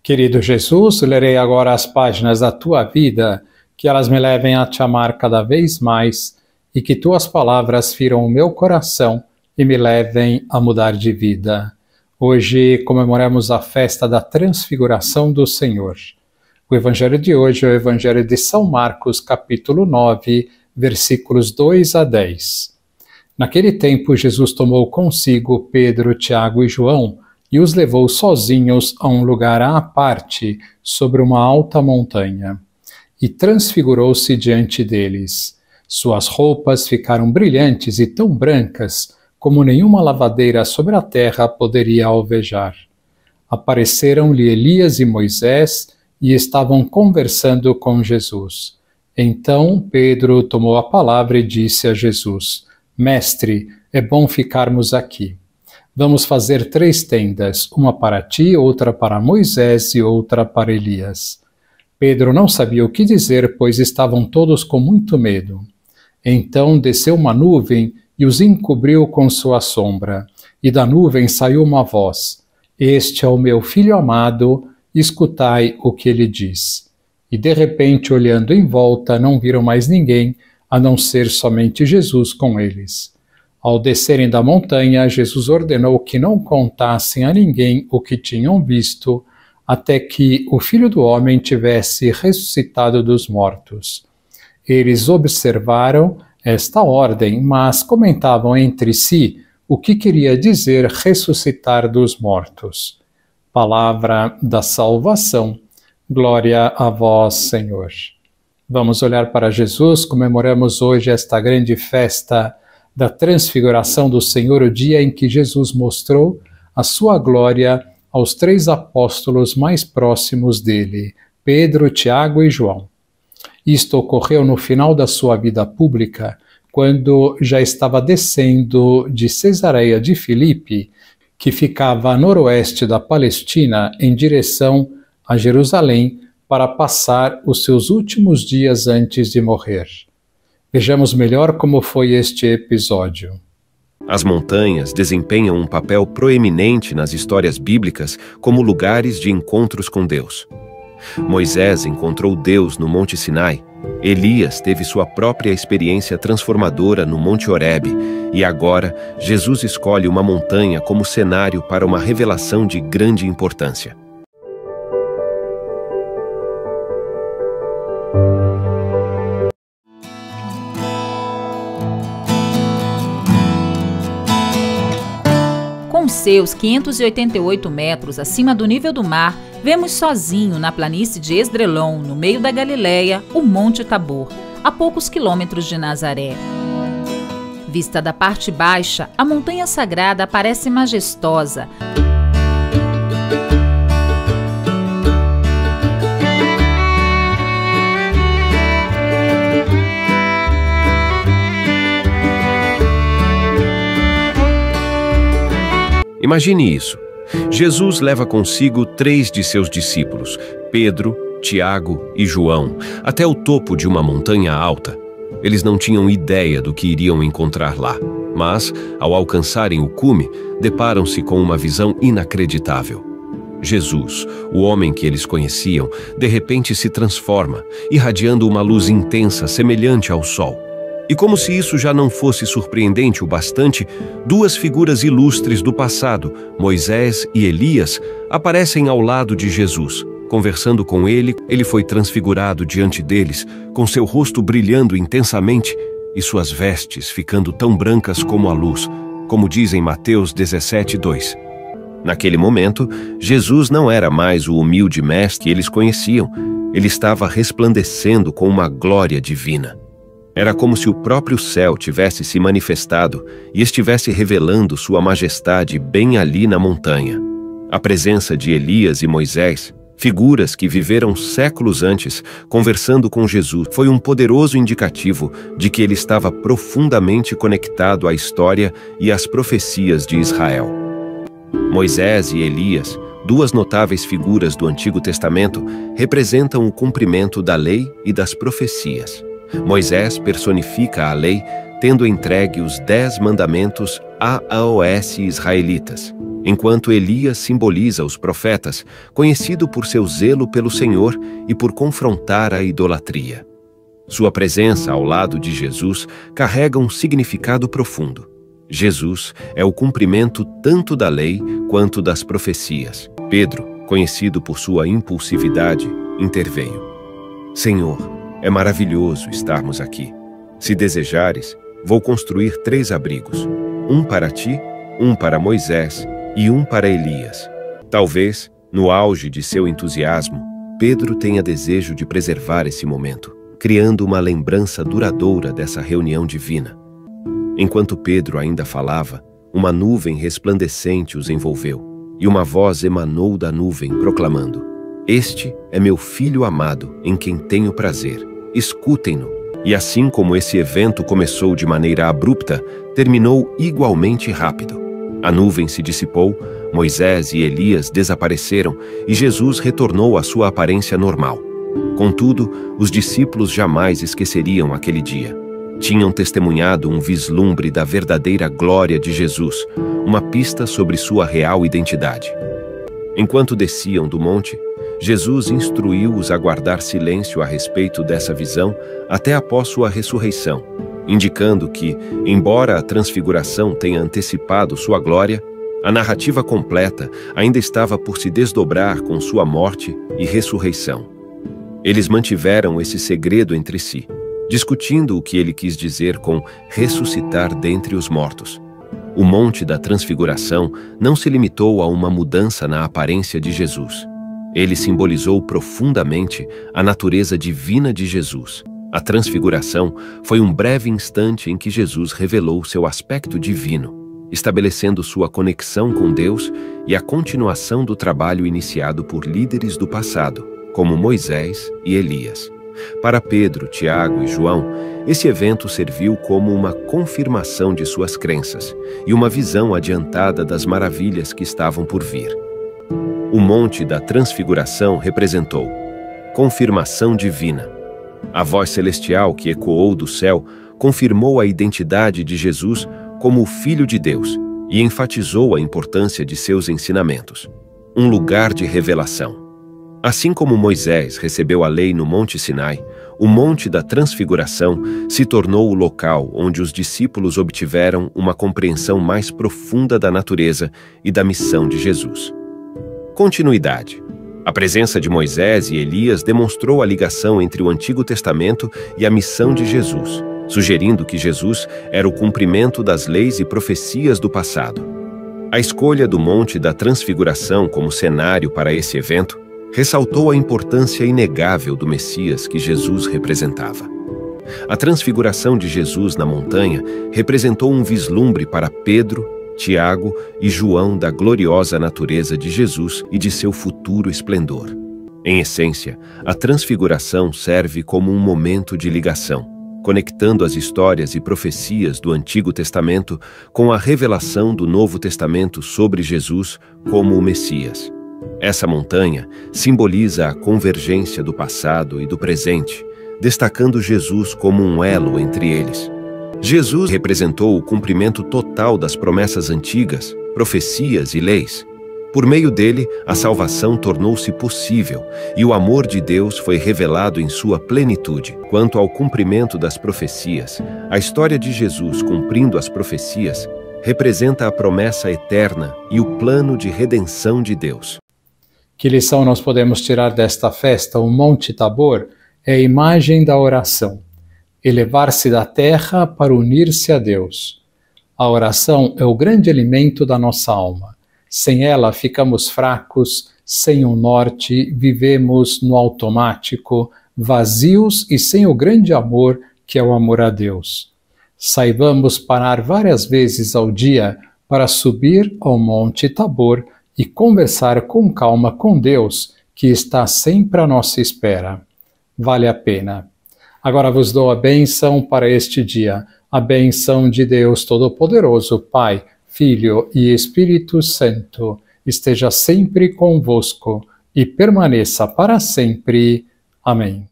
Querido Jesus, lerei agora as páginas da Tua vida, que elas me levem a Te amar cada vez mais e que Tuas palavras firam o meu coração e me levem a mudar de vida. Hoje comemoramos a festa da Transfiguração do Senhor. O Evangelho de hoje é o Evangelho de São Marcos, capítulo 9, versículos 2 a 10. Naquele tempo, Jesus tomou consigo Pedro, Tiago e João e os levou sozinhos a um lugar à parte, sobre uma alta montanha. E transfigurou-se diante deles. Suas roupas ficaram brilhantes e tão brancas, como nenhuma lavadeira sobre a terra poderia alvejar. Apareceram-lhe Elias e Moisés e estavam conversando com Jesus. Então Pedro tomou a palavra e disse a Jesus: Mestre, é bom ficarmos aqui. Vamos fazer 3 tendas, uma para ti, outra para Moisés e outra para Elias. Pedro não sabia o que dizer, pois estavam todos com muito medo. Então desceu uma nuvem e os encobriu com sua sombra, e da nuvem saiu uma voz: Este é o meu filho amado, escutai o que ele diz. E de repente, olhando em volta, não viram mais ninguém, a não ser somente Jesus com eles. Ao descerem da montanha, Jesus ordenou que não contassem a ninguém o que tinham visto, até que o Filho do Homem tivesse ressuscitado dos mortos. Eles observaram esta ordem, mas comentavam entre si o que queria dizer ressuscitar dos mortos. Palavra da salvação. Glória a vós, Senhor. Vamos olhar para Jesus. Comemoramos hoje esta grande festa da Transfiguração do Senhor, o dia em que Jesus mostrou a sua glória aos 3 apóstolos mais próximos dele, Pedro, Tiago e João. Isto ocorreu no final da sua vida pública, quando já estava descendo de Cesareia de Filipe, que ficava a noroeste da Palestina, em direção a Jerusalém, para passar os seus últimos dias antes de morrer. Vejamos melhor como foi este episódio. As montanhas desempenham um papel proeminente nas histórias bíblicas como lugares de encontros com Deus. Moisés encontrou Deus no Monte Sinai, Elias teve sua própria experiência transformadora no Monte Horebe, e agora Jesus escolhe uma montanha como cenário para uma revelação de grande importância. Com seus 588 metros acima do nível do mar, vemos sozinho na planície de Esdrelon, no meio da Galileia, o Monte Tabor, a poucos quilômetros de Nazaré. Vista da parte baixa, a montanha sagrada parece majestosa. Imagine isso. Jesus leva consigo 3 de seus discípulos, Pedro, Tiago e João, até o topo de uma montanha alta. Eles não tinham ideia do que iriam encontrar lá, mas, ao alcançarem o cume, deparam-se com uma visão inacreditável. Jesus, o homem que eles conheciam, de repente se transforma, irradiando uma luz intensa semelhante ao sol. E como se isso já não fosse surpreendente o bastante, 2 figuras ilustres do passado, Moisés e Elias, aparecem ao lado de Jesus. Conversando com ele, ele foi transfigurado diante deles, com seu rosto brilhando intensamente e suas vestes ficando tão brancas como a luz, como diz em Mateus 17:2. Naquele momento, Jesus não era mais o humilde mestre que eles conheciam. Ele estava resplandecendo com uma glória divina. Era como se o próprio céu tivesse se manifestado e estivesse revelando sua majestade bem ali na montanha. A presença de Elias e Moisés, figuras que viveram séculos antes, conversando com Jesus, foi um poderoso indicativo de que ele estava profundamente conectado à história e às profecias de Israel. Moisés e Elias, 2 notáveis figuras do Antigo Testamento, representam o cumprimento da lei e das profecias. Moisés personifica a lei, tendo entregue os 10 mandamentos a aos israelitas. enquanto Elias simboliza os profetas, conhecido por seu zelo pelo Senhor e por confrontar a idolatria. Sua presença ao lado de Jesus carrega um significado profundo. Jesus é o cumprimento tanto da lei quanto das profecias. Pedro, conhecido por sua impulsividade, interveio. Senhor, é maravilhoso estarmos aqui. Se desejares, vou construir 3 abrigos, um para ti, um para Moisés e um para Elias. Talvez, no auge de seu entusiasmo, Pedro tenha desejo de preservar esse momento, criando uma lembrança duradoura dessa reunião divina. Enquanto Pedro ainda falava, uma nuvem resplandecente os envolveu, e uma voz emanou da nuvem, proclamando: Este é meu filho amado, em quem tenho prazer. Escutem-no. E assim como esse evento começou de maneira abrupta, terminou igualmente rápido. A nuvem se dissipou, Moisés e Elias desapareceram e Jesus retornou à sua aparência normal. Contudo, os discípulos jamais esqueceriam aquele dia. Tinham testemunhado um vislumbre da verdadeira glória de Jesus, uma pista sobre sua real identidade. Enquanto desciam do monte, Jesus instruiu-os a guardar silêncio a respeito dessa visão até após sua ressurreição, indicando que, embora a transfiguração tenha antecipado sua glória, a narrativa completa ainda estava por se desdobrar com sua morte e ressurreição. Eles mantiveram esse segredo entre si, discutindo o que ele quis dizer com ressuscitar dentre os mortos. O Monte da Transfiguração não se limitou a uma mudança na aparência de Jesus. Ele simbolizou profundamente a natureza divina de Jesus. A transfiguração foi um breve instante em que Jesus revelou seu aspecto divino, estabelecendo sua conexão com Deus e a continuação do trabalho iniciado por líderes do passado, como Moisés e Elias. Para Pedro, Tiago e João, esse evento serviu como uma confirmação de suas crenças e uma visão adiantada das maravilhas que estavam por vir. O Monte da Transfiguração representou confirmação divina. A voz celestial que ecoou do céu confirmou a identidade de Jesus como o Filho de Deus e enfatizou a importância de seus ensinamentos. Um lugar de revelação. Assim como Moisés recebeu a lei no Monte Sinai, o Monte da Transfiguração se tornou o local onde os discípulos obtiveram uma compreensão mais profunda da natureza e da missão de Jesus. Continuidade. A presença de Moisés e Elias demonstrou a ligação entre o Antigo Testamento e a missão de Jesus, sugerindo que Jesus era o cumprimento das leis e profecias do passado. A escolha do Monte da Transfiguração como cenário para esse evento ressaltou a importância inegável do Messias que Jesus representava. A transfiguração de Jesus na montanha representou um vislumbre para Pedro, Tiago e João da gloriosa natureza de Jesus e de seu futuro esplendor. Em essência, a transfiguração serve como um momento de ligação, conectando as histórias e profecias do Antigo Testamento com a revelação do Novo Testamento sobre Jesus como o Messias. Essa montanha simboliza a convergência do passado e do presente, destacando Jesus como um elo entre eles. Jesus representou o cumprimento total das promessas antigas, profecias e leis. Por meio dele, a salvação tornou-se possível e o amor de Deus foi revelado em sua plenitude. Quanto ao cumprimento das profecias, a história de Jesus cumprindo as profecias representa a promessa eterna e o plano de redenção de Deus. Que lição nós podemos tirar desta festa? O Monte Tabor é a imagem da oração. Elevar-se da terra para unir-se a Deus. A oração é o grande alimento da nossa alma. Sem ela ficamos fracos, sem um norte, vivemos no automático, vazios e sem o grande amor que é o amor a Deus. Saibamos parar várias vezes ao dia para subir ao Monte Tabor e conversar com calma com Deus, que está sempre à nossa espera. Vale a pena. Agora vos dou a bênção para este dia, a bênção de Deus Todo-Poderoso, Pai, Filho e Espírito Santo, esteja sempre convosco e permaneça para sempre. Amém.